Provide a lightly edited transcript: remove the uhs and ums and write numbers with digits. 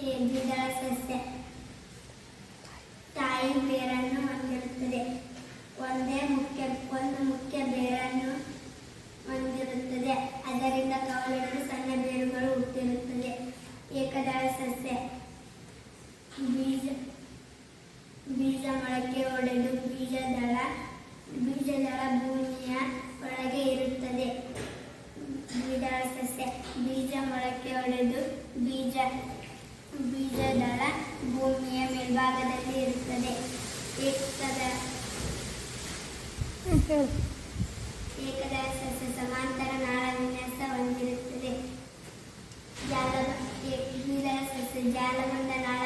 ದ್ವಿದಳ ಸಸ್ಯ ತಾಯಿ ಬೇರನ್ನು ಹೊಂದಿರುತ್ತದೆ. ಒಂದು ಮುಖ್ಯ ಬೇರನ್ನು ಹೊಂದಿರುತ್ತದೆ. ಅದರಿಂದ ಕವಲೊಡೆದು ಸಣ್ಣ ಬೇರುಗಳು ಹುಟ್ಟಿರುತ್ತದೆ. ಏಕದಳ ಸಸ್ಯ ಬೀಜ ಮೊಳಕೆ ಒಡೆದು ಬೀಜದಳ ಭೂಮಿಯ ಒಳಗೆ ಇರುತ್ತದೆ. ದ್ವಿದಳ ಸಸ್ಯ ಬೀಜ ಮೊಳಕೆ ಒಡೆದು ಬೀಜದಳ ಭೂಮಿಯ ಮೇಲ್ಭಾಗದಲ್ಲಿ ಇರುತ್ತದೆ. ಏಕದಳ ಸಸ್ಯ ಸಮಾಂತರ ನಾಳ ವಿನ್ಯಾಸ ಹೊಂದಿರುತ್ತದೆ. ದ್ವಿದಳ ಸಸ್ಯ ಜಾಲಬಂಧ ನಾಳ